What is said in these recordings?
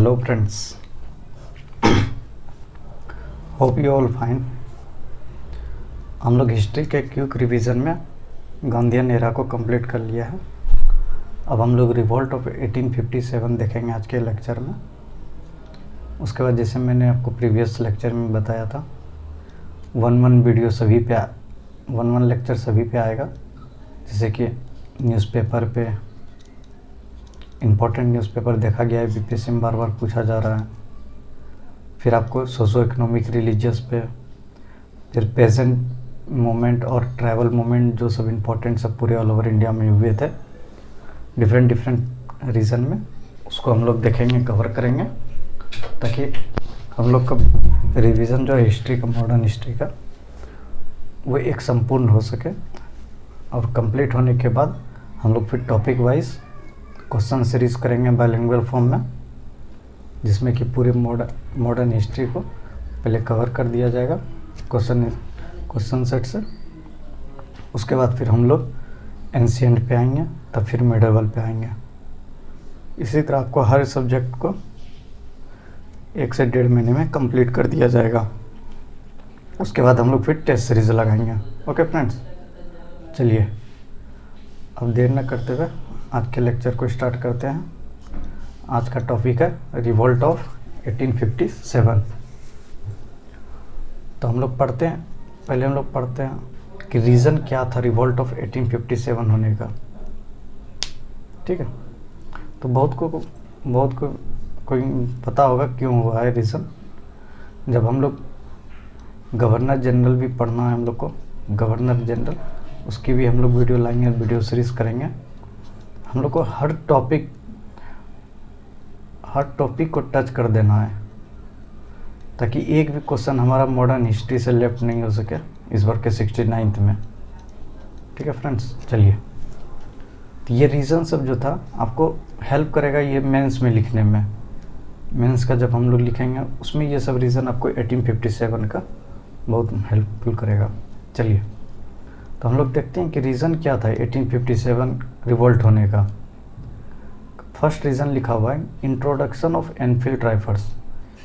Hello friends, hope you all fine. हम लोग history के क्विक रिवीजन में गांधीयन एरा को कंप्लीट कर लिया है। अब हम लोग रिवॉल्ट ऑफ 1857 देखेंगे आज के लेक्चर में। उसके बाद जैसे मैंने आपको प्रीवियस लेक्चर में बताया था, वन वीडियो सभी पे वन लेक्चर सभी पे आएगा। जैसे कि न्यूज़पेपर पे इम्पोर्टेंट न्यूज़पेपर देखा गया है, बीपीएससी में बार बार पूछा जा रहा है। फिर आपको सोशो इकोनॉमिक रिलीजियस पे, फिर प्रेजेंट मोमेंट और ट्रैवल मोमेंट जो सब इम्पोर्टेंट सब पूरे ऑल ओवर इंडिया में हुए थे डिफरेंट रीजन में, उसको हम लोग देखेंगे, कवर करेंगे, ताकि हम लोग का रिवीजन जो है हिस्ट्री का, मॉडर्न हिस्ट्री का, वो एक संपूर्ण हो सके। और कंप्लीट होने के बाद हम लोग फिर टॉपिक वाइज क्वेश्चन सीरीज करेंगे बाइलिंगुअल फॉर्म में, जिसमें कि पूरे मॉडर्न हिस्ट्री को पहले कवर कर दिया जाएगा क्वेश्चन सेट से। उसके बाद फिर हम लोग एंशिएंट पे आएंगे, तब फिर मिडिवल पे आएंगे। इसी तरह आपको हर सब्जेक्ट को 1 से 1.5 महीने में कंप्लीट कर दिया जाएगा। उसके बाद हम लोग फिर टेस्ट सीरीज लगाएंगे। ओके फ्रेंड्स, चलिए अब देर न करते हुए आज के लेक्चर को स्टार्ट करते हैं। आज का टॉपिक है रिवॉल्ट ऑफ 1857। तो हम लोग पढ़ते हैं, पहले हम लोग पढ़ते हैं कि रीज़न क्या था रिवॉल्ट ऑफ 1857 होने का। ठीक है, तो बहुत को कोई पता होगा क्यों हुआ है रीज़न। जब हम लोग गवर्नर जनरल भी पढ़ना है हम लोग को, गवर्नर जनरल, उसकी भी हम लोग वीडियो लाएंगे, वीडियो सीरीज करेंगे। हम लोग को हर टॉपिक को टच कर देना है, ताकि एक भी क्वेश्चन हमारा मॉडर्न हिस्ट्री से लेफ्ट नहीं हो सके इस बार के 69th में। ठीक है फ्रेंड्स, चलिए। तो ये रीज़न सब जो था आपको हेल्प करेगा ये मेंस में लिखने में। मेंस का जब हम लोग लिखेंगे उसमें ये सब रीज़न आपको 1857 का बहुत हेल्पफुल करेगा। चलिए, तो हम लोग देखते हैं कि रीज़न क्या था 1857 रिवोल्ट होने का। फर्स्ट रीज़न लिखा हुआ है इंट्रोडक्शन ऑफ एनफील्ड राइफल्स।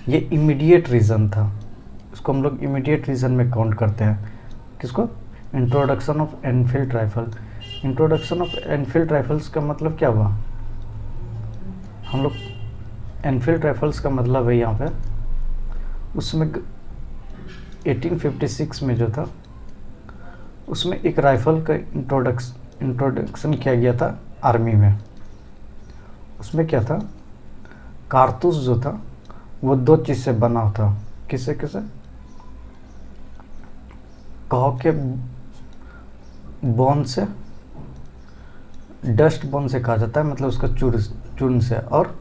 ये इमीडिएट रीज़न था, इसको हम लोग इमीडिएट रीज़न में काउंट करते हैं। किसको? Introduction of Enfield rifle. Introduction of Enfield rifles का मतलब क्या हुआ? हम लोग एनफील्ड राइफल्स का मतलब है यहाँ पे, उसमें 1856 में जो था उसमें एक राइफल का इंट्रोडक्शन किया गया था आर्मी में। उसमें क्या था, कारतूस जो था वो 2 चीज़ से बना था। किससे? काऊ के बोन से, डस्ट बोन से कहा जाता है, मतलब उसका चूर्ण से, और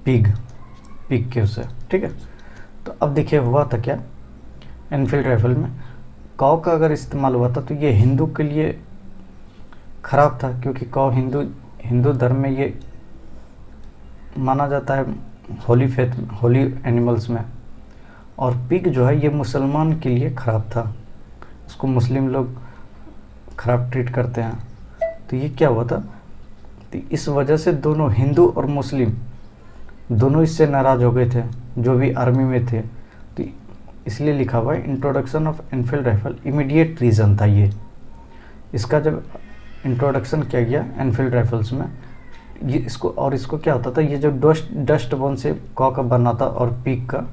पिग के उससे। ठीक है, तो अब देखिए हुआ था क्या, एनफील्ड राइफल में काऊ का अगर इस्तेमाल हुआ था तो ये हिंदू के लिए ख़राब था, क्योंकि काऊ हिंदू धर्म में ये माना जाता है होली एनिमल्स में। और पिग जो है ये मुसलमान के लिए ख़राब था, इसको मुस्लिम लोग ख़राब ट्रीट करते हैं। तो ये क्या हुआ था, तो इस वजह से दोनों हिंदू और मुस्लिम दोनों इससे नाराज़ हो गए थे, जो भी आर्मी में थे। तो इसलिए लिखा हुआ है introduction of Enfield rifle, immediate reason था ये। इसका जब इंट्रोडक्शन किया गया एनफील्ड राइफल्स में, ये इसको क्या होता था, ये जो डस्ट बोन से कॉ का बना था और पीक का,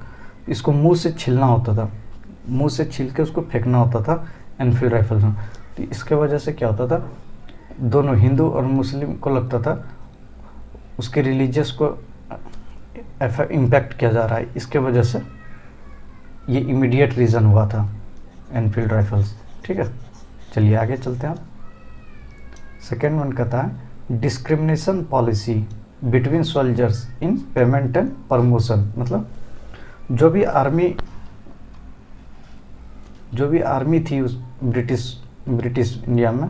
इसको मुंह से छीलना होता था, मुंह से छील के उसको फेंकना होता था एनफील्ड राइफल्स में। तो इसके वजह से क्या होता था, दोनों हिंदू और मुस्लिम को लगता था उसके रिलीजियस को इम्पैक्ट किया जा रहा है, इसके वजह से ये इमीडिएट रीज़न हुआ था एनफील्ड राइफल्स। ठीक है, चलिए आगे चलते हैं। सेकेंड वन कहता है discrimination policy between soldiers in payment and promotion. मतलब जो भी आर्मी थी उस ब्रिटिश इंडिया में,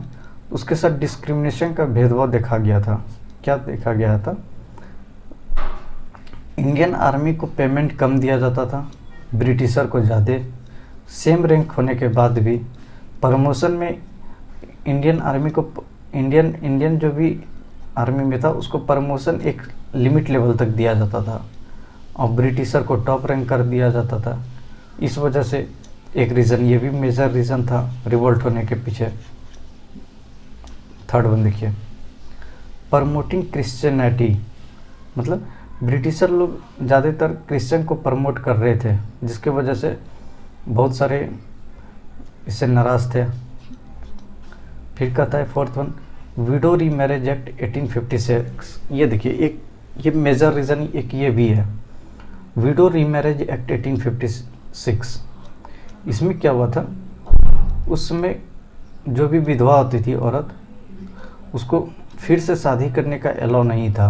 उसके साथ डिस्क्रिमिनेशन का भेदभाव देखा गया था। क्या देखा गया था, इंडियन आर्मी को पेमेंट कम दिया जाता था, ब्रिटिशर को ज़्यादा। सेम रैंक होने के बाद भी प्रमोशन में इंडियन आर्मी को इंडियन जो भी आर्मी में था उसको प्रमोशन एक लिमिट लेवल तक दिया जाता था और ब्रिटिशर को टॉप रैंक कर दिया जाता था। इस वजह से एक रीज़न, ये भी मेजर रीज़न था रिवोल्ट होने के पीछे। थर्ड वन देखिए, प्रमोटिंग क्रिश्चियनिटी, मतलब ब्रिटिशर लोग ज़्यादातर क्रिश्चियन को प्रमोट कर रहे थे, जिसके वजह से बहुत सारे इससे नाराज़ थे। फिर कहता है fourth one, window remarriage act 1856। ये देखिए, एक ये मेजर रीज़न एक ये भी है, विडो री मैरिज एक्ट 1856। इसमें क्या हुआ था, उस समय जो भी विधवा होती थी औरत, उसको फिर से शादी करने का अलाउ नहीं था।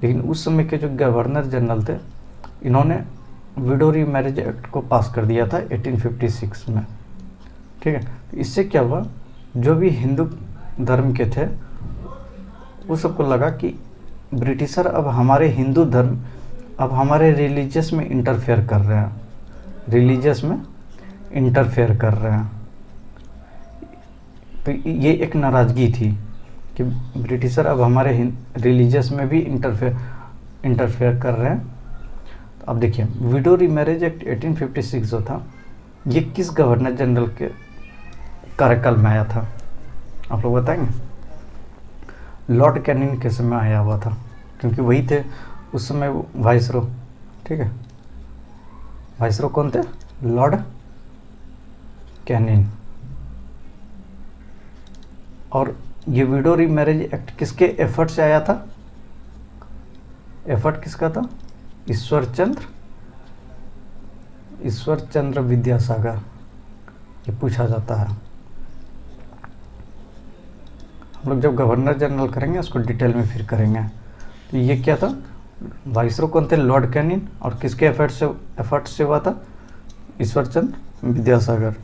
लेकिन उस समय के जो गवर्नर जनरल थे, इन्होंने विडो री मैरिज एक्ट को पास कर दिया था 1856 में। ठीक है, तो इससे क्या हुआ, जो भी हिंदू धर्म के थे वो सबको लगा कि ब्रिटिशर अब हमारे हिंदू धर्म, अब हमारे रिलीजियस में इंटरफेयर कर रहे हैं, रिलीजियस में इंटरफेयर कर रहे हैं। तो ये एक नाराज़गी थी कि ब्रिटिशर अब हमारे रिलीजियस में भी इंटरफेयर कर रहे हैं। तो अब देखिए, विडो री मैरिज एक्ट 1856 जो था, ये किस गवर्नर जनरल के कार्यकाल में आया था, आप लोग बताएंगे? लॉर्ड कैनिंग के समय आया हुआ था, क्योंकि वही थे उस समय वाइसरो। ठीक है, वाइसरो कौन थे? Lord Canning. और ये विडो री मैरिज एक्ट किसके एफर्ट से आया था? एफर्ट किसका था? ईश्वर चंद्र विद्यासागर। ये पूछा जाता है, हम लोग जब गवर्नर जनरल करेंगे उसको डिटेल में फिर करेंगे। तो ये क्या था, वाइसरो कौन थे? Lord Canning. और किसके एफर्ट से हुआ था? ईश्वर चंद्र विद्यासागर।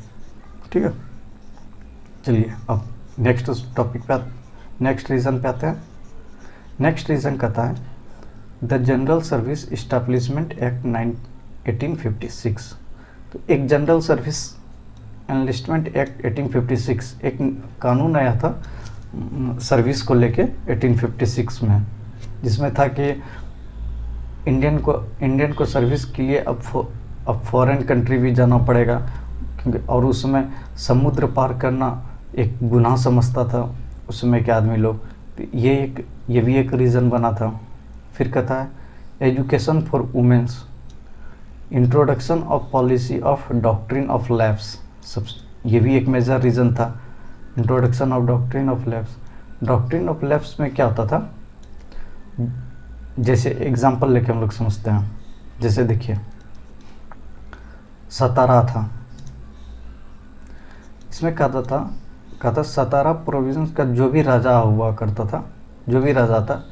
ठीक है, चलिए अब नेक्स्ट टॉपिक पे, नेक्स्ट रीज़न पे आते हैं। नेक्स्ट रीज़न कहता है the general service establishment act 1856। तो एक जनरल सर्विस एनलिस्टमेंट एक्ट 1856, एक कानून आया था सर्विस को लेके 1856 में, जिसमें था कि इंडियन को सर्विस के लिए अब फॉरेन कंट्री भी जाना पड़ेगा, क्योंकि और उस समय समुद्र पार करना एक गुनाह समझता था उस समय के आदमी लोग। तो ये भी एक रीज़न बना था। फिर कहता है education for womens, introduction of policy of doctrine of lapse, सब ये भी एक मेजर रीज़न था। Introduction of doctrine of lapse, doctrine of lapse में क्या होता था, जैसे एग्जांपल लेके हम लोग समझते हैं। जैसे देखिए, सतारा था, इसमें कहता था सतारा प्रोविंस का जो भी राजा हुआ करता था, जो भी राजा था,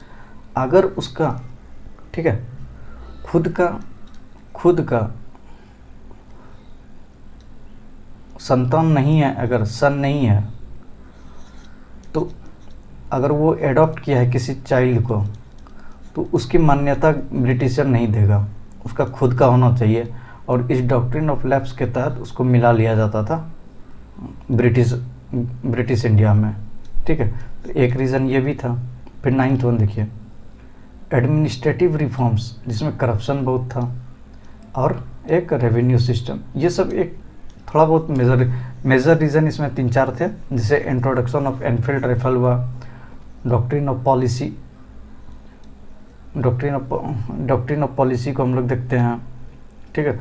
अगर उसका, ठीक है, खुद का संतान नहीं है, अगर सन नहीं है, तो अगर वो एडॉप्ट किया है किसी चाइल्ड को, तो उसकी मान्यता ब्रिटिशर नहीं देगा, उसका खुद का होना चाहिए। और इस डॉक्ट्रिन ऑफ लैब्स के तहत उसको मिला लिया जाता था ब्रिटिश इंडिया में। ठीक है, तो एक रीज़न ये भी था। फिर 9th वन देखिए, एडमिनिस्ट्रेटिव रिफॉर्म्स, जिसमें करप्शन बहुत था, और एक रेवेन्यू सिस्टम। ये सब एक थोड़ा बहुत मेजर रीज़न इसमें 3-4 थे। जैसे इंट्रोडक्शन ऑफ एनफील्ड राइफल हुआ, डॉक्ट्रिन ऑफ पॉलिसी को हम लोग देखते हैं। ठीक है,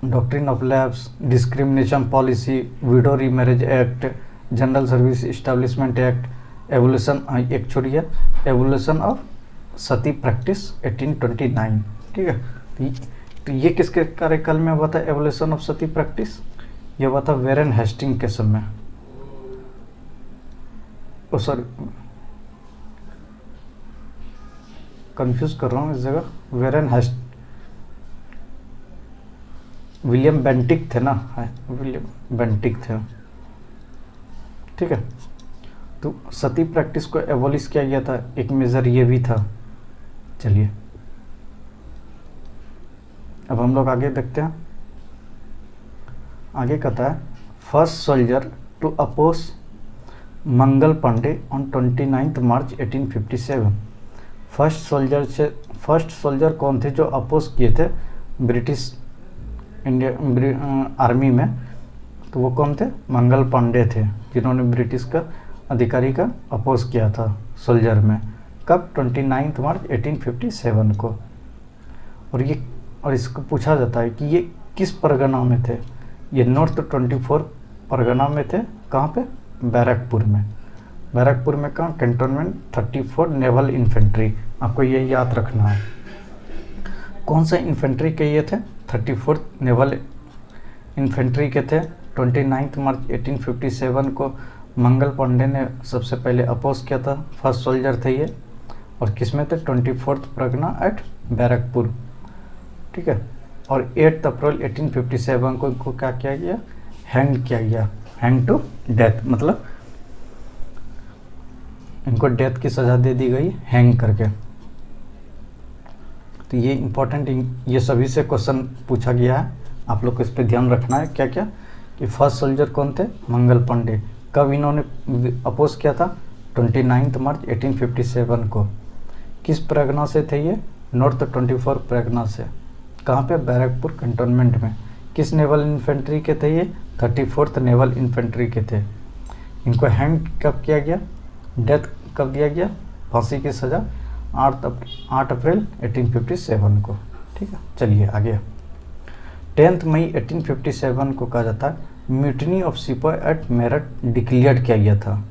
doctrine of lapse, discrimination policy, widow remarriage act, general service establishment act, evolution, एक छोड़िए, एवोल्यूशन ऑफ सती प्रैक्टिस 1829। ठीक है, तो ये किसके कार्यकाल में हुआ था? एवोल्यूशन ऑफ सती प्रैक्टिस ये हुआ था वेरन हेस्टिंग के समय। ओ सॉरी, कंफ्यूज कर रहा हूँ इस जगह। विलियम बेंटिक थे ना, विलियम बेंटिक थे। ठीक है, तो सती प्रैक्टिस को एबॉलिश किया गया था, एक मेजर ये भी था। चलिए अब हम लोग आगे देखते हैं। आगे कहता है first soldier to oppose Mangal Pandey on 29 March 1857। First soldier कौन थे जो अपोज किए थे ब्रिटिश इंडिया आर्मी में, तो वो कौन थे? मंगल पांडे थे, जिन्होंने ब्रिटिश का अधिकारी का अपोज किया था सोल्जर में। कब? 29 मार्च 1857 को। और इसको पूछा जाता है कि ये किस परगना में थे? ये नॉर्थ 24 परगना में थे। कहाँ पे? बैरकपुर में। बैरकपुर में कहाँ? Cantonment 34 naval infantry. आपको ये याद रखना है। कौन सा इन्फेंट्री के ये थे? 34 नेवल इन्फेंट्री के थे। 29 मार्च 1857 को मंगल पांडे ने सबसे पहले अपोज किया था। फर्स्ट सोल्जर थे ये। और किस में थे? 24 परगना एट बैरकपुर। ठीक है। और 8 अप्रैल 1857 को इनको क्या किया गया? हैंग किया गया। हैंग टू डेथ, मतलब इनको डेथ की सज़ा दे दी गई हैंग करके। तो ये इम्पोर्टेंट, ये सभी से क्वेश्चन पूछा गया है, आप लोग को इस पर ध्यान रखना है। क्या क्या? कि फर्स्ट सोल्जर कौन थे? मंगल पांडे। कब इन्होंने अपोज किया था? 29 मार्च 1857 को। किस परगना से थे ये? नॉर्थ 24 परगना से। कहाँ पे? बैरकपुर कैंटोनमेंट में। किस नेवल इन्फेंट्री के थे ये? 34 नेवल इन्फेंट्री के थे। इनको हैंग कब किया गया? डेथ कब दिया गया? फांसी की सज़ा 8 अप्रैल 1857 को। ठीक है, चलिए आगे। 10 मई 1857 को कहा जाता है म्यूटनी ऑफ सिपाही एट मेरठ डिक्लेयर किया गया था।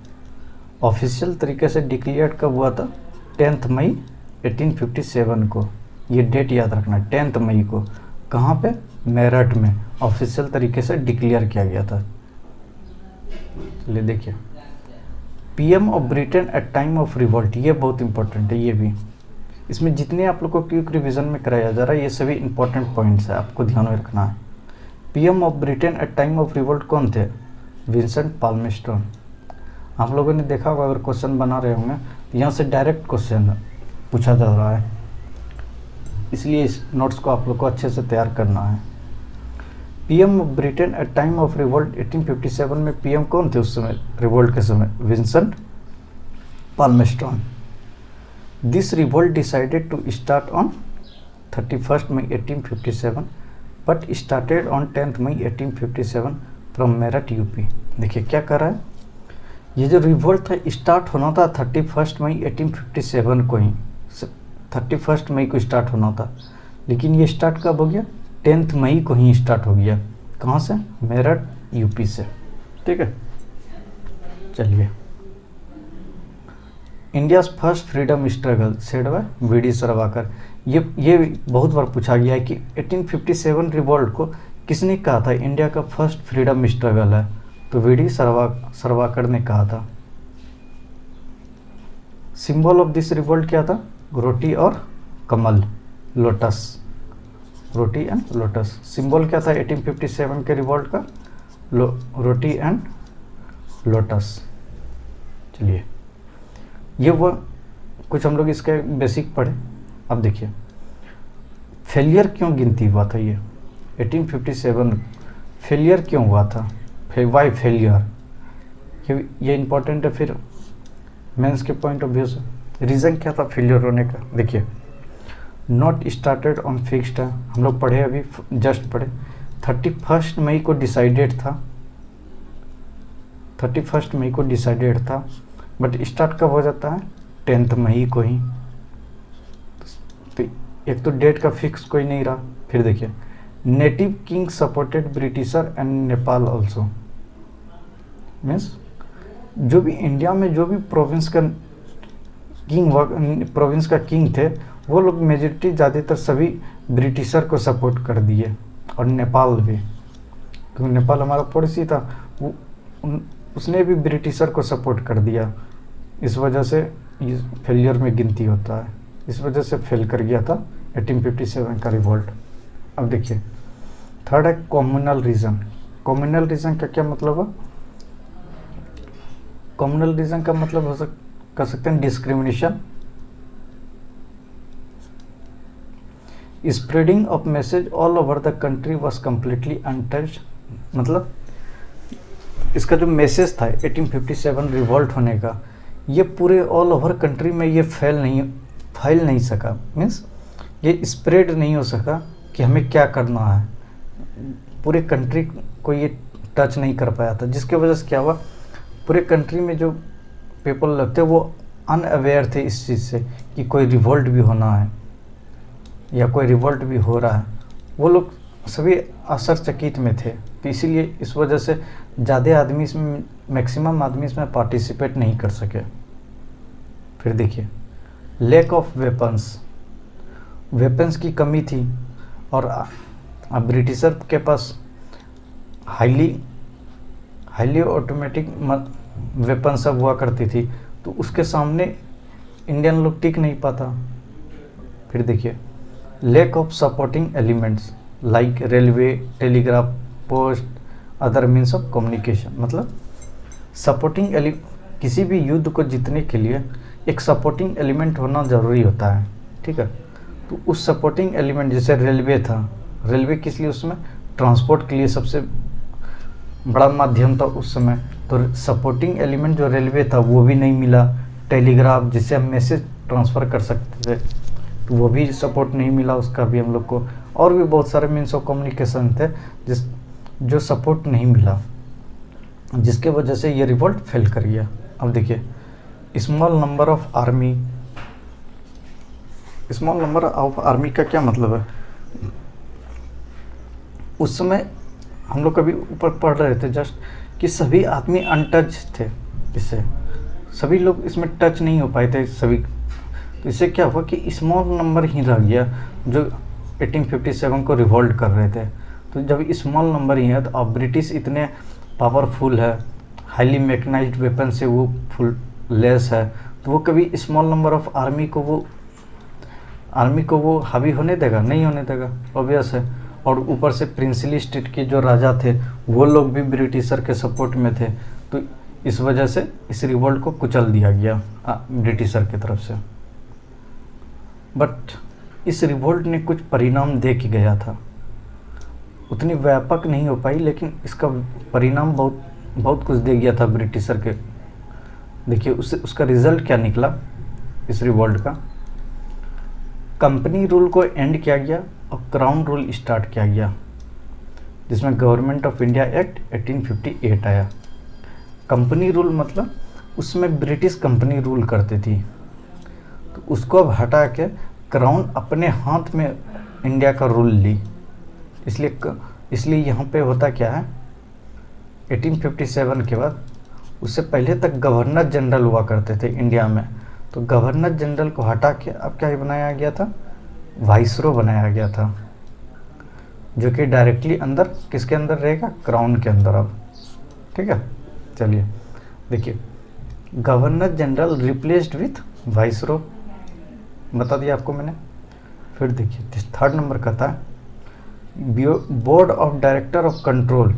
ऑफिशियल तरीके से डिक्लेयर कब हुआ था? 10 मई 1857 को। ये डेट याद रखना, 10 मई को। कहाँ पे? मेरठ में ऑफिशियल तरीके से डिक्लेयर किया गया था। चलिए देखिए, PM of Britain at time of revolt, ये बहुत इंपॉर्टेंट है। ये भी इसमें जितने आप लोग को क्विक रिवीजन में कराया जा रहा है, ये सभी इंपॉर्टेंट पॉइंट्स है, आपको ध्यान में रखना है। PM of Britain at time of revolt कौन थे? Vincent Palmerston. आप लोगों ने देखा होगा, अगर क्वेश्चन बना रहे होंगे तो यहाँ से डायरेक्ट क्वेश्चन पूछा जा रहा है, इसलिए इस नोट्स को आप लोग को अच्छे से तैयार करना है। PM of Britain at time of revolt 1857 में पीएम कौन थे उस समय, रिवोल्ट के समय? Vincent Palmerston. This revolt decided to start on 31 May 1857 but started on 10 May 1857 from Meerut UP. देखिए क्या कर रहा है, ये जो रिवोल्ट था स्टार्ट होना था 31 मई 1857 को ही, 31 मई को स्टार्ट होना था, लेकिन ये स्टार्ट कब हो गया? 10 मई को ही स्टार्ट हो गया। कहाँ से? मेरठ यूपी से। ठीक है, चलिए। India's first freedom struggle said by V D Savarkar. ये बहुत बार पूछा गया है कि 1857 रिवोल्ट को किसने कहा था इंडिया का फर्स्ट फ्रीडम स्ट्रगल है? तो वी डी सावरकर ने कहा था। सिंबल ऑफ दिस रिवोल्ट क्या था? रोटी और कमल, lotus, roti and lotus. Symbol क्या था 1857 के रिवोल्ट का? Roti and lotus. चलिए, ये वो कुछ हम लोग इसके बेसिक पढ़े। अब देखिए, फेलियर क्यों गिनती हुआ था ये 1857? फेलियर क्यों हुआ था? वाई फेलियर, ये इंपॉर्टेंट है फिर मेंस के पॉइंट ऑफ व्यू से। रीज़न क्या था फेलियर होने का? देखिए, नॉट स्टार्टेड ऑन फिक्स्ड है, हम लोग पढ़े, अभी जस्ट पढ़े। 31 मई को डिसाइडेड था, 31 मई को डिसाइडेड था, बट स्टार्ट कब हो जाता है? 10 मई को ही। तो एक तो डेट का फिक्स कोई नहीं रहा। फिर देखिए, native king supported britisher and Nepal also. Means जो भी इंडिया में जो भी प्रोविंस का किंग थे, वो लोग मेजॉरिटी ज़्यादातर सभी ब्रिटिशर को सपोर्ट कर दिए, और नेपाल भी, क्योंकि नेपाल हमारा पड़ोसी था, वो उसने भी ब्रिटिशर को सपोर्ट कर दिया। इस वजह से इस फेलियर में गिनती होता है, इस वजह से फेल कर गया था 1857 का रिवोल्ट। अब देखिए, थर्ड है कम्युनल रीजन। कम्युनल रीजन का क्या मतलब है? कम्युनल रीजन का मतलब कर सकते हैं discrimination, spreading of message all over the country was completely untouched. मतलब इसका जो मैसेज था 1857 रिवॉल्ट होने का, ये पूरे ऑल ओवर कंट्री में ये फैल नहीं सका, मीन्स ये स्प्रेड नहीं हो सका कि हमें क्या करना है, पूरे कंट्री को ये टच नहीं कर पाया था, जिसके वजह से क्या हुआ, पूरे कंट्री में जो पीपल लगते वो अनअवेयर थे इस चीज़ से कि कोई रिवॉल्ट भी होना है या कोई रिवॉल्ट भी हो रहा है, वो लोग सभी आश्चर्यचकित में थे। तो इसीलिए इस वजह से ज़्यादा आदमी इसमें, मैक्सिमम आदमी इसमें पार्टिसिपेट नहीं कर सके। फिर देखिए लैक ऑफ वेपन्स की कमी थी, और ब्रिटिशर के पास हाईली ऑटोमेटिक वेपन सब हुआ करती थी, तो उसके सामने इंडियन लोग टिक नहीं पाता। फिर देखिए lack of supporting elements like railway, telegraph post, other means of communication, मतलब किसी भी युद्ध को जीतने के लिए एक सपोर्टिंग एलिमेंट होना ज़रूरी होता है, ठीक है। तो उस सपोर्टिंग एलिमेंट जैसे रेलवे था, रेलवे किस लिए, उसमें ट्रांसपोर्ट के लिए सबसे बड़ा माध्यम था उस समय, तो सपोर्टिंग एलिमेंट जो रेलवे था वो भी नहीं मिला। टेलीग्राफ जिससे हम मैसेज ट्रांसफ़र कर सकते थे, तो वो भी सपोर्ट नहीं मिला उसका भी हम लोग को, और भी बहुत सारे मीन्स ऑफ कम्युनिकेशन थे जो सपोर्ट नहीं मिला, जिसके वजह से ये रिवॉल्ट फेल कर गया। अब देखिए स्मॉल नंबर ऑफ आर्मी का क्या मतलब है, उस समय हम लोग कभी ऊपर पढ़ रहे थे जस्ट कि सभी आदमी अनटच थे, इससे सभी लोग इसमें टच नहीं हो पाए थे सभी। तो इससे क्या हुआ कि स्मॉल नंबर ही रह गया जो 1857 को रिवॉल्ट कर रहे थे। तो जब स्मॉल नंबर ही है, तो अब ब्रिटिश इतने पावरफुल है, हाईली मैकेनाइज्ड वेपन से वो फुल लेस है, तो वो कभी स्मॉल नंबर ऑफ आर्मी को वो हावी होने देगा, नहीं होने देगा, ऑब्वियस है। और ऊपर से प्रिंसली स्टेट के जो राजा थे वो लोग भी ब्रिटिशर के सपोर्ट में थे, तो इस वजह से इस रिवॉल्ट को कुचल दिया गया ब्रिटिशर की तरफ से। बट इस रिवॉल्ट ने कुछ परिणाम दे के गया था, उतनी व्यापक नहीं हो पाई, लेकिन इसका परिणाम बहुत कुछ दे गया था ब्रिटिशर के। देखिए उसका रिजल्ट क्या निकला इस रिवॉल्ट का, कंपनी रूल को एंड किया गया और क्राउन रूल स्टार्ट किया गया, जिसमें गवर्नमेंट ऑफ इंडिया एक्ट 1858 आया। कंपनी रूल मतलब उसमें ब्रिटिश कंपनी रूल करती थी, तो उसको अब हटा के क्राउन अपने हाथ में इंडिया का रूल ली। इसलिए यहाँ पे होता क्या है, 1857 के बाद, उससे पहले तक गवर्नर जनरल हुआ करते थे इंडिया में, तो गवर्नर जनरल को हटा के अब क्या बनाया गया था, वाइसरो बनाया गया था, जो कि डायरेक्टली अंदर किसके अंदर रहेगा, क्राउन के अंदर अब, ठीक है। चलिए देखिए गवर्नर जनरल रिप्लेस्ड विथ वाइसरो, बता दिया आपको मैंने। फिर देखिए थर्ड नंबर का था board of director of control,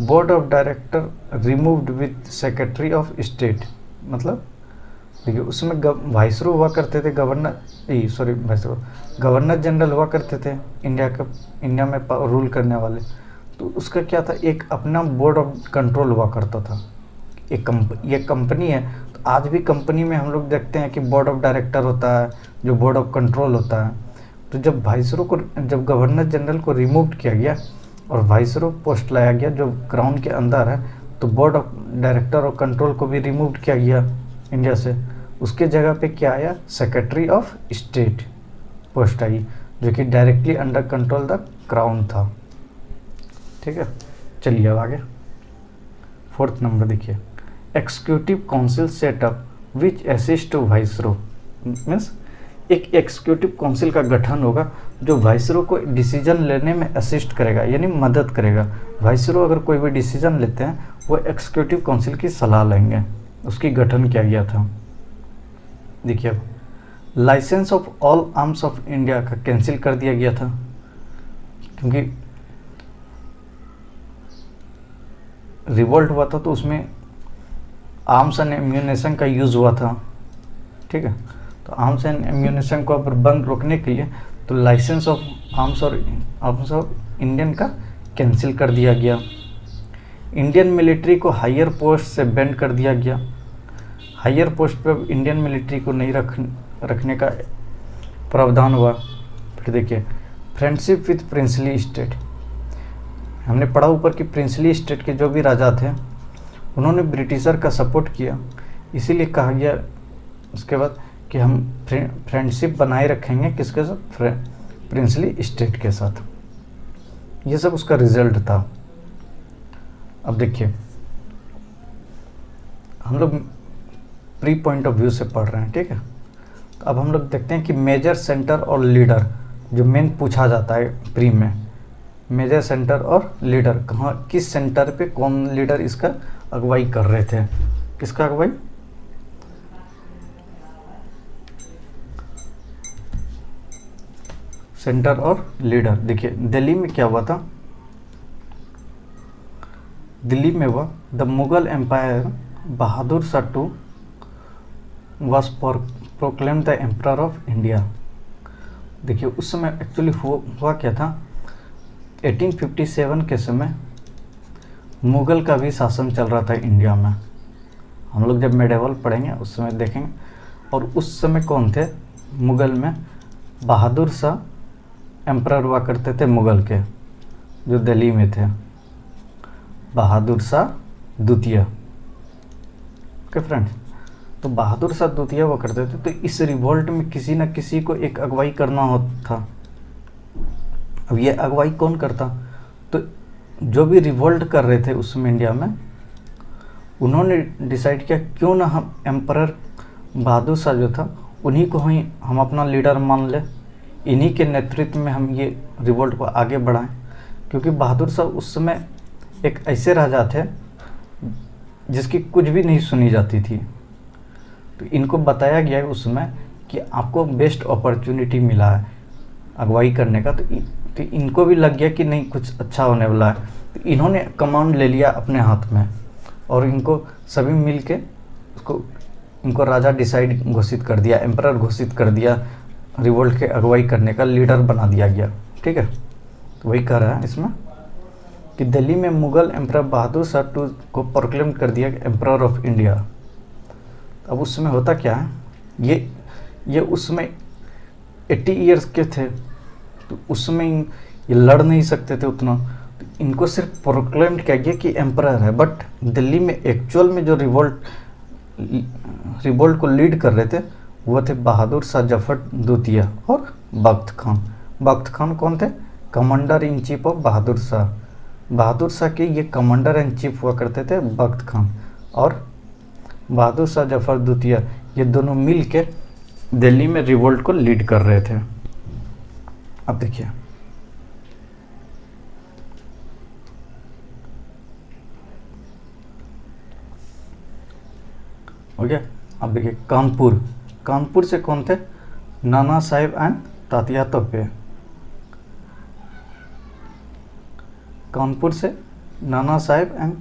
board of director removed with secretary of state, मतलब देखिए उसमें वाइसरो हुआ करते थे, गवर्नर जनरल हुआ करते थे इंडिया में रूल करने वाले, तो उसका क्या था, एक अपना बोर्ड ऑफ कंट्रोल हुआ करता था। ये कंपनी है, तो आज भी कंपनी में हम लोग देखते हैं कि बोर्ड ऑफ डायरेक्टर होता है, जो बोर्ड ऑफ कंट्रोल होता है। तो जब गवर्नर जनरल को रिमूव किया गया और वाइसरो पोस्ट लाया गया जो क्राउन के अंदर है, तो बोर्ड ऑफ डायरेक्टर और कंट्रोल को भी रिमूव किया गया इंडिया से। उसके जगह पे क्या आया, सेक्रेटरी ऑफ स्टेट पोस्ट आई, जो कि directly under control the crown था, ठीक है। चलिए अब आगे फोर्थ नंबर देखिए, executive council setup which assist to viceroy, means एक एक्सिक्यूटिव काउंसिल का गठन होगा जो वाइसरो को डिसीजन लेने में असिस्ट करेगा, यानी मदद करेगा। वाइसरो अगर कोई भी डिसीजन लेते हैं वो एक्सिक्यूटिव काउंसिल की सलाह लेंगे, उसकी गठन किया गया था। देखिए अब licence of all arms of India का कैंसिल कर दिया गया था, क्योंकि रिवोल्ट हुआ था तो उसमें आर्म्स एंड एम्यूनेशन का यूज़ हुआ था, ठीक है। तो आर्म्स एंड एम्यूनेशन को अब बंद रोकने के लिए तो licence of arms of Indian का कैंसिल कर दिया गया। इंडियन मिलिट्री को हायर पोस्ट से बैंड कर दिया गया। हायर पोस्ट पे इंडियन मिलिट्री को नहीं रखने का प्रावधान हुआ। फिर देखिए फ्रेंडशिप विथ प्रिंसली स्टेट, हमने पढ़ा ऊपर कि प्रिंसली स्टेट के जो भी राजा थे उन्होंने ब्रिटिशर का सपोर्ट किया, इसीलिए कहा गया उसके बाद कि हम फ्रेंडशिप बनाए रखेंगे किसके साथ, प्रिंसली स्टेट के साथ। ये सब उसका रिजल्ट था। अब देखिए हम लोग प्री पॉइंट ऑफ व्यू से पढ़ रहे हैं, ठीक है। तो अब हम लोग देखते हैं कि मेजर, सेंटर और लीडर, जो मेन पूछा जाता है प्री में, मेजर, सेंटर और लीडर, कहाँ किस सेंटर पे कौन लीडर इसका अगुवाई कर रहे थे, किसका अगुवाई, सेंटर और लीडर। देखिए दिल्ली में क्या हुआ था, दिल्ली में हुआ the Mughal empire Bahadur Shah two was proclaim the emperor of India. देखिए उस समय एक्चुअली हुआ क्या था, 1857 के समय मुग़ल का भी शासन चल रहा था इंडिया में। हम लोग जब मेडिवल पढ़ेंगे उस समय देखेंगे। और उस समय कौन थे मुग़ल में, बहादुर शाह एम्परर हुआ करते थे मुग़ल के, जो दिल्ली में थे, बहादुर शाह द्वितीय। ओके फ्रेंड्स, तो बहादुर शाह द्वितीय हुआ करते थे। तो इस रिवोल्ट में किसी न किसी को एक अगुवाई करना होता था। अब ये अगुवाई कौन करता, तो जो भी रिवोल्ट कर रहे थे उस समय इंडिया में, उन्होंने डिसाइड किया क्यों ना हम एम्परर बहादुर शाह जो था उन्हीं को ही हम अपना लीडर मान ले, इन्हीं के नेतृत्व में हम ये रिवोल्ट को आगे बढ़ाएं। क्योंकि बहादुर शाह उस समय एक ऐसे राजा थे जिसकी कुछ भी नहीं सुनी जाती थी। तो इनको बताया गया है उस समय कि आपको बेस्ट अपॉर्चुनिटी मिला है अगुवाई करने का। तो इनको भी लग गया कि नहीं कुछ अच्छा होने वाला है। तो इन्होंने कमांड ले लिया अपने हाथ में और इनको सभी मिल के इनको राजा डिसाइड घोषित कर दिया, एम्परर घोषित कर दिया, रिवोल्ट के अगुवाई करने का लीडर बना दिया गया। ठीक है, तो वही कह रहा है इसमें कि दिल्ली में मुगल एम्परर बहादुर शाह टू को प्रोक्लेम कर दिया एम्परर ऑफ इंडिया। अब उस समय होता क्या है, ये उस समय 80 ईयर्स के थे, तो उस समय ये लड़ नहीं सकते थे उतना। तो इनको सिर्फ प्रोक्लेम किया गया कि एम्परर है। बट दिल्ली में एक्चुअल में जो रिवोल्ट को लीड कर रहे थे वो थे बहादुर शाह जफर द्वितीय और बख्त खान। बख्त खान कौन थे, commander in chief of Bahadur Shah. Bahadur Shah के ये कमांडर इन चीफ हुआ करते थे बख्त खान, और बहादुर शाह जफर द्वितीय ये दोनों मिल के दिल्ली में रिवोल्ट को लीड कर रहे थे। अब देखिए हो गया। अब देखिए कानपुर से कौन थे, नाना साहेब एंड तात्या तोपे। कानपुर से नाना साहेब एंड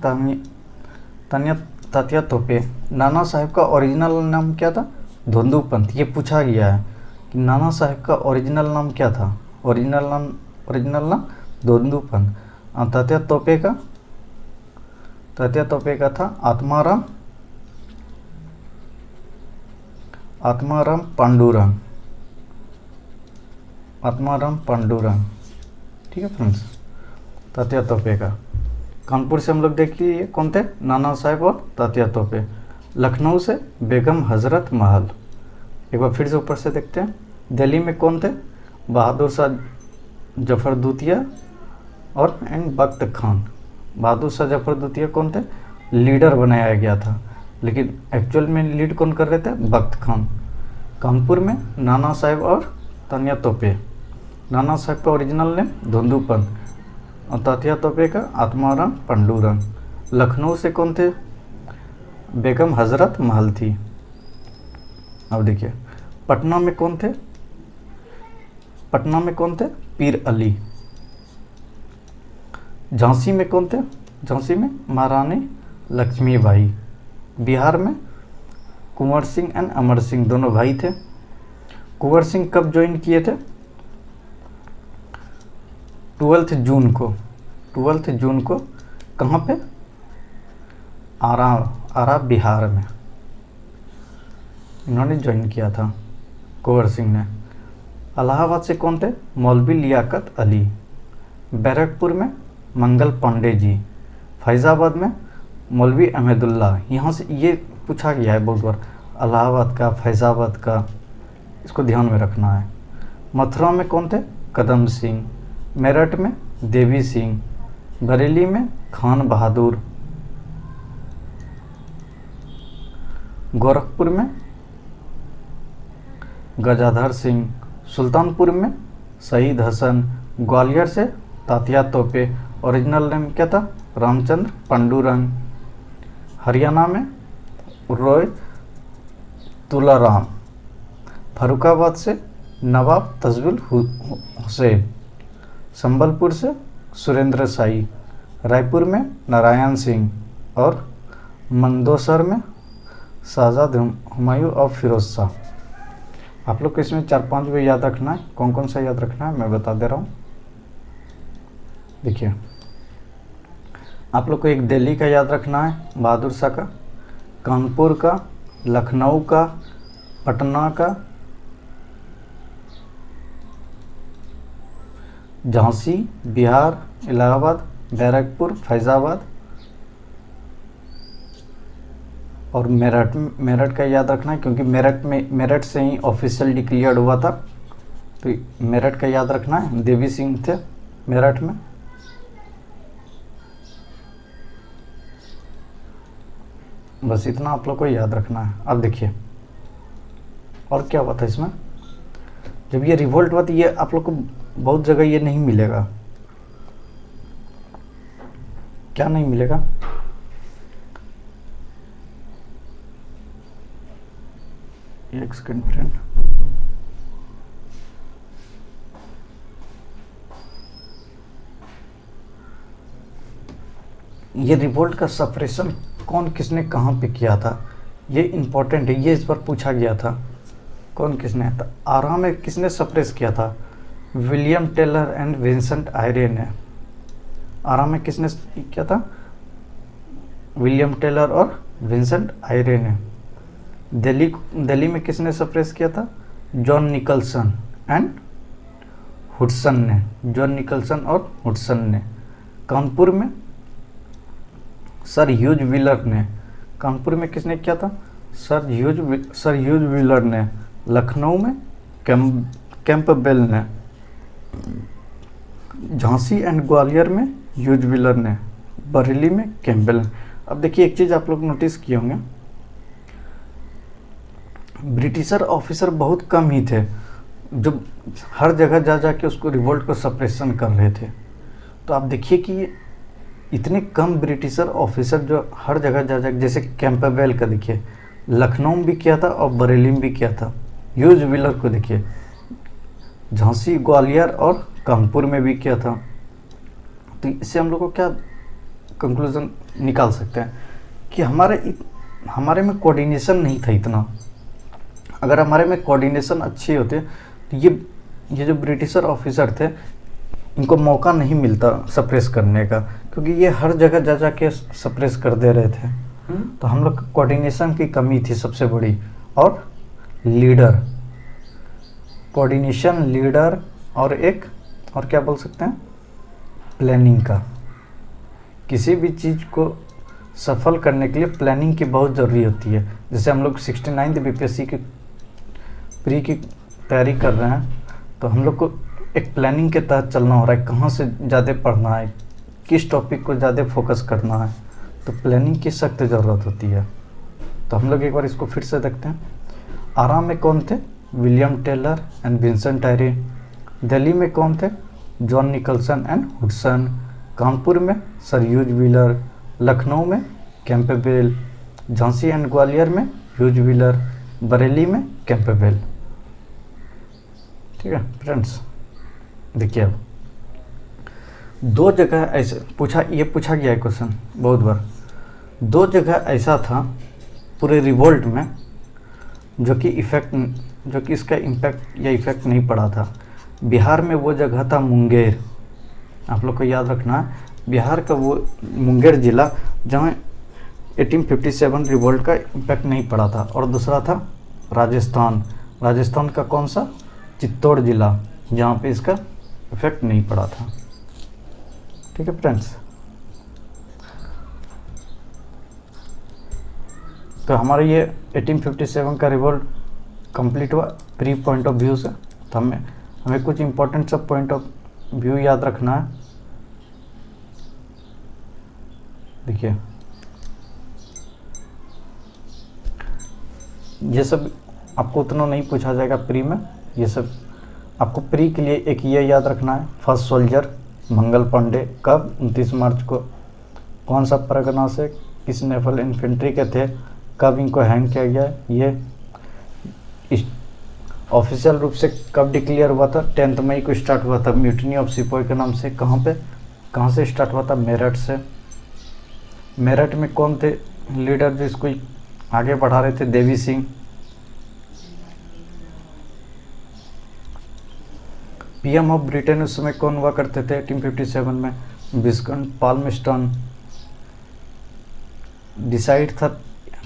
तात्या तोपे। नाना साहेब का ओरिजिनल नाम क्या था, धोंदू पंत। ये पूछा गया है कि नाना साहेब का ओरिजिनल नाम क्या था, ओरिजिनल नाम धोंदू पंत। और तात्या तोपे का था आत्माराम पांडुरंग। ठीक है फ्रेंड्स, तात्या तोपे का। कानपुर से हम लोग देखिए कौन थे, नाना साहेब और तात्या तोपे। लखनऊ से बेगम हजरत महल। एक बार फिर से ऊपर से देखते हैं, दिल्ली में कौन थे, बहादुर शाह जफर द्वितीय और बख्त खान। बहादुर शाह जफर द्वितीय कौन थे, लीडर बनाया गया था, लेकिन एक्चुअल में लीड कौन कर रहे थे, बख्त खान। कानपुर में नाना साहेब और तात्या तोपे। नाना साहेब का ओरिजिनल नेम धोंदू पंत और तात्या तोपे का आत्माराम पांडुरंग। लखनऊ से कौन थे, बेगम हजरत महल थी। अब देखिए पटना में कौन थे, पीर अली। झांसी में कौन थे, झांसी में महारानी लक्ष्मीबाई। बिहार में कुंवर सिंह एंड अमर सिंह दोनों भाई थे। कुंवर सिंह कब ज्वाइन किए थे, 12 जून को। कहाँ पे, आरा आरा बिहार में इन्होंने ज्वाइन किया था, कुंवर सिंह ने। इलाहाबाद से कौन थे? मौलवी लियाकत अली। बैरकपुर में मंगल पांडे जी। फैज़ाबाद में मौलवी अहमदुल्ला। यहाँ से ये पूछा गया है बहुत बार, इलाहाबाद का, फैज़ाबाद का, इसको ध्यान में रखना है। मथुरा में कौन थे? कदम सिंह। मेरठ में देवी सिंह। बरेली में खान बहादुर। गोरखपुर में गजाधर सिंह। सुल्तानपुर में शहीद हसन। ग्वालियर से तात्या तोपे। ओरिजिनल नेम क्या था? रामचंद्र पांडुरंग। हरियाणा में रॉय तुलाराम। फर्रुखाबाद से नवाब तजबुल हुसैन। संबलपुर से सुरेंद्र साई। रायपुर में नारायण सिंह। और मंदसौर में शहजाद हुमायूं और फिरोज शाह। आप लोग को इसमें 4-5 भी याद रखना है। कौन कौन सा याद रखना है मैं बता दे रहा हूँ। देखिए, आप लोग को एक दिल्ली का याद रखना है, बहादुर शाह का। कानपुर का, लखनऊ का, पटना का, झांसी बिहार, इलाहाबाद, बैरकपुर, फैज़ाबाद और मेरठ का याद रखना है, क्योंकि मेरठ से ही ऑफिशियल डिक्लेयर्ड हुआ था, तो मेरठ का याद रखना है। देवी सिंह थे मेरठ में। बस इतना आप लोग को याद रखना है। अब देखिए और क्या हुआ था इसमें। जब ये रिवोल्ट हुआ तो ये आप लोग को बहुत जगह ये नहीं मिलेगा। क्या नहीं मिलेगा? एक सेकंड फ्रेंड, ये रिवोल्ट का सप्रेशन कौन किसने कहाँ पे किया था, ये इम्पोर्टेंट है। ये इस पर पूछा गया था, कौन किसने था। आरा में किसने सप्रेस किया था? William Taylor and Vincent Eyre ने। आरा में किसने किया था? विलियम टेलर और विंसेंट आयरे ने। दिल्ली में किसने सप्रेस किया था? जॉन निकलसन एंड हुडसन ने। जॉन निकलसन और हुडसन ने। कानपुर में सर ह्यूज व्हीलर ने। कानपुर में किसने किया था? सर ह्यूज व्हीलर ने। लखनऊ में कैंपबेल ने। झांसी एंड ग्वालियर में ह्यूज व्हीलर ने। बरेली में कैंपबेल ने। अब देखिए एक चीज़ आप लोग नोटिस किए होंगे, ब्रिटिशर ऑफिसर बहुत कम ही थे जो हर जगह जा जा के उसको रिवोल्ट को सप्रेशन कर रहे थे। तो आप देखिए कि इतने कम ब्रिटिशर ऑफिसर जो हर जगह जा जा, जैसे कैंपबेल का देखिए लखनऊ में भी किया था और बरेली में भी किया था। ह्यूज व्हीलर को देखिए झांसी, ग्वालियर और कानपुर में भी किया था। तो इससे हम लोग को क्या कंक्लूजन निकाल सकते हैं कि हमारे में कोऑर्डिनेशन नहीं था इतना। अगर हमारे में कोऑर्डिनेशन अच्छी होती तो ये जो ब्रिटिशर ऑफिसर थे इनको मौका नहीं मिलता सप्रेस करने का, क्योंकि ये हर जगह जा जा के सप्रेस कर दे रहे थे। तो हम लोग कोऑर्डिनेशन की कमी थी सबसे बड़ी। और लीडर, कोऑर्डिनेशन, लीडर और क्या बोल सकते हैं, प्लानिंग का। किसी भी चीज़ को सफल करने के लिए प्लानिंग की बहुत ज़रूरी होती है। जैसे हम लोग 69th बीपीएससी की प्री की तैयारी कर रहे हैं, तो हम लोग को एक प्लानिंग के तहत चलना हो रहा है, कहाँ से ज़्यादा पढ़ना है, किस टॉपिक को ज़्यादा फोकस करना है। तो प्लानिंग की सख्त ज़रूरत होती है। तो हम लोग एक बार इसको फिर से देखते हैं। आरा में कौन थे? William Taylor and Vincent Eyre. Delhi में कौन थे? John Nicholson and Hudson. Kanpur में सर ह्यूज व्हीलर। लखनऊ में कैंपबेल। झांसी एंड ग्वालियर में ह्यूज व्हीलर। बरेली में कैंपबेल। ठीक है फ्रेंड्स, देखिए अब दो जगह ऐसे पूछा गया है क्वेश्चन बहुत बार। दो जगह ऐसा था पूरे रिवोल्ट में जो कि इसका इम्पैक्ट या इफ़ेक्ट नहीं पड़ा था। बिहार में वो जगह था मुंगेर। आप लोग को याद रखना है, बिहार का वो मुंगेर ज़िला जहाँ 1857 रिवोल्ट का इम्पैक्ट नहीं पड़ा था। और दूसरा था राजस्थान, राजस्थान का कौन सा, चित्तौड़ जिला, जहाँ पे इसका इफेक्ट नहीं पड़ा था। ठीक है फ्रेंड्स, तो हमारा ये 1857 का रिवोल्ट कंप्लीट हुआ प्री पॉइंट ऑफ व्यू से। तो हमें कुछ इंपॉर्टेंट सब पॉइंट ऑफ व्यू याद रखना है। देखिए ये सब आपको उतना नहीं पूछा जाएगा प्री में, ये सब आपको प्री के लिए एक ये याद रखना है, फर्स्ट सोल्जर मंगल पांडे कब 29 मार्च को कौन सा परगना से किस नेवल इन्फेंट्री के थे, कब इनको हैंग किया गया, ये ऑफिशियल रूप से कब डिक्लेयर हुआ था, 10 मई को स्टार्ट हुआ था म्यूटिनी ऑफ सिपोई के नाम से। कहाँ से स्टार्ट हुआ था, मेरठ से। मेरठ में कौन थे लीडर जो इसको आगे बढ़ा रहे थे, Devi Singh. PM of Britain उस समय कौन हुआ करते थे 1857 में, विस्कॉन्ट पाल्मस्टोन। डिसाइड था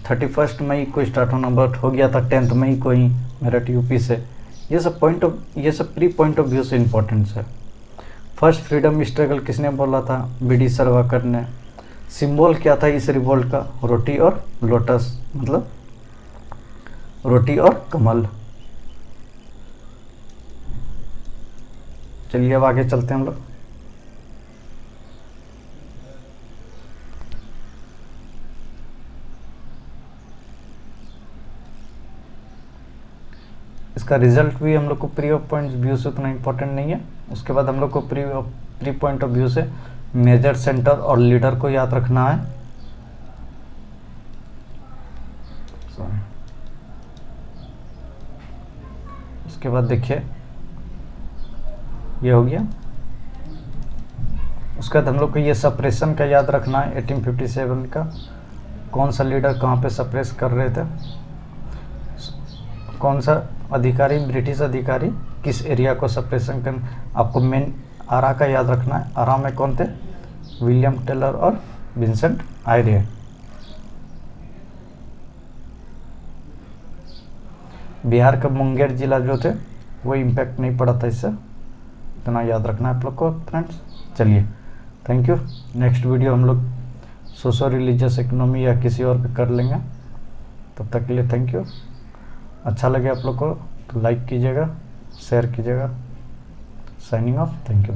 31 मई को स्टार्ट होना, बट हो गया था 10 मई को ही मेरठ यूपी से। ये सब प्री पॉइंट ऑफ व्यू से इम्पोर्टेंट है। फर्स्ट फ्रीडम स्ट्रगल किसने बोला था, बीडी सरवाकर ने। सिंबल क्या था इस रिवोल्ट का, रोटी और लोटस, मतलब रोटी और कमल। चलिए अब आगे चलते हैं हम लोग। इसका रिजल्ट भी हम लोग को प्री ऑफ पॉइंट व्यू से उतना इम्पोर्टेंट नहीं है। उसके बाद हम लोग को प्री पॉइंट ऑफ व्यू से मेजर, सेंटर और लीडर को याद रखना है। उसके बाद देखिए ये हो गया। उसके बाद हम लोग को ये सप्रेशन का याद रखना है 1857 का, कौन सा लीडर कहाँ पे सप्रेस कर रहे थे, कौन सा अधिकारी, ब्रिटिश अधिकारी किस एरिया को सप्रेशन कर। आपको मेन आरा का याद रखना है। आरा में कौन थे, विलियम टेलर और विंसेंट आयरे। बिहार का मुंगेर जिला जो थे वो इम्पैक्ट नहीं पड़ा था, इससे इतना याद रखना है आप लोग को फ्रेंड्स। चलिए थैंक यू। नेक्स्ट वीडियो हम लोग सोशो रिलीजियस इकोनॉमी या किसी और पे कर लेंगे। तब तक के लिए थैंक यू। अच्छा लगे आप लोग को तो लाइक कीजिएगा, शेयर कीजिएगा। Signing off, thank you.